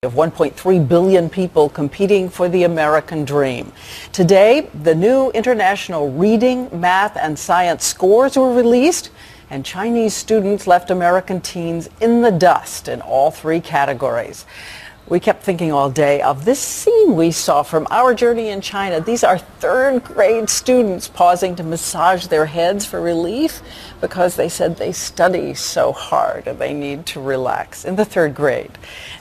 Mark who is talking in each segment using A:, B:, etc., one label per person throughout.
A: Of 1.3 billion people competing for the American dream. Today, the new international reading, math, and science scores were released, and Chinese students left American teens in the dust in all three categories. We kept thinking all day of this scene we saw from Our Journey in China. These are third grade students pausing to massage their heads for relief because they said they study so hard and they need to relax in the third grade.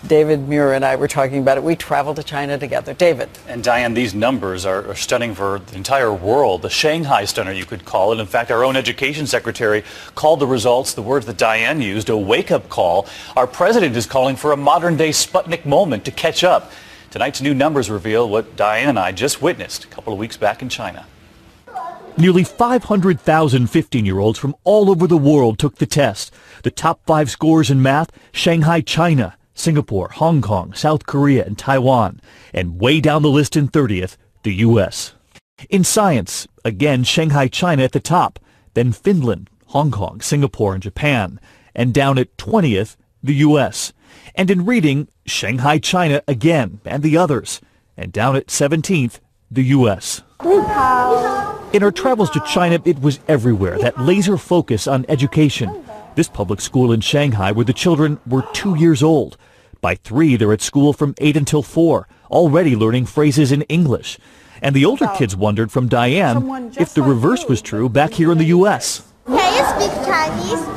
A: David Muir and I were talking about it. We traveled to China together. David.
B: And Diane, these numbers are stunning for the entire world. The Shanghai stunner, you could call it. In fact, our own education secretary called the results, the words that Diane used, a wake-up call. Our president is calling for a modern-day Sputnik moment to catch up. Tonight's new numbers reveal what Diane and I just witnessed a couple of weeks back in China.
C: Nearly 500,000 15-year-olds from all over the world took the test. The top 5 scores in math: Shanghai, China, Singapore, Hong Kong, South Korea, and Taiwan. And way down the list in 30th, the U.S. In science, again, Shanghai, China at the top, then Finland, Hong Kong, Singapore, and Japan. And down at 20th, the U.S. And in reading, Shanghai, China again, and the others. And down at 17th, the U.S. In our travels to China, it was everywhere, that laser focus on education. This public school in Shanghai where the children were 2 years old. By 3, they're at school from 8 until 4, already learning phrases in English. And the older kids wondered from Diane if the reverse was true back here in the U.S.
D: Can you speak Chinese?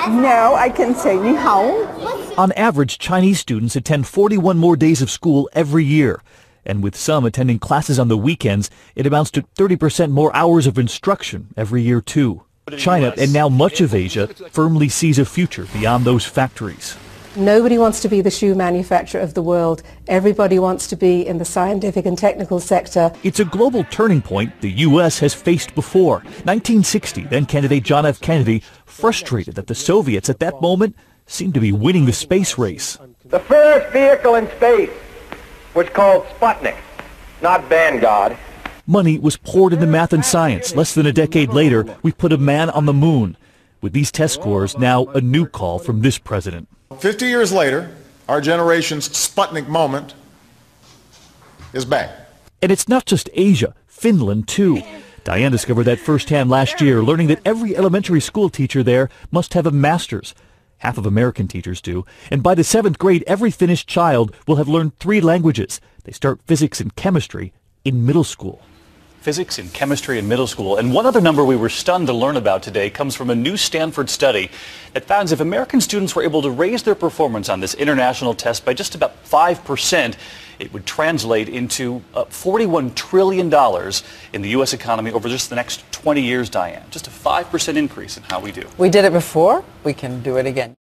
A: No, I can say ni hao.
C: On average, Chinese students attend 41 more days of school every year. And with some attending classes on the weekends, it amounts to 30% more hours of instruction every year, too. China, and now much of Asia, firmly sees a future beyond those factories.
E: Nobody wants to be the shoe manufacturer of the world. Everybody wants to be in the scientific and technical sector.
C: It's a global turning point the U.S. has faced before. 1960, then candidate John F. Kennedy, frustrated that the Soviets at that moment seemed to be winning the space race.
F: The first vehicle in space was called Sputnik, not Vanguard.
C: Money was poured into math and science. Less than a decade later, we put a man on the moon. With these test scores, now a new call from this president.
G: 50 years later, our generation's Sputnik moment is back.
C: And it's not just Asia, Finland too. Diane discovered that firsthand last year, learning that every elementary school teacher there must have a master's. Half of American teachers do. And by the 7th grade, every Finnish child will have learned 3 languages. They start physics and chemistry in middle school.
B: Physics and chemistry in middle school. And one other number we were stunned to learn about today comes from a new Stanford study that found if American students were able to raise their performance on this international test by just about 5%, it would translate into $41 trillion in the U.S. economy over just the next 20 years, Diane. Just a 5% increase in how we do.
A: We did it before. We can do it again.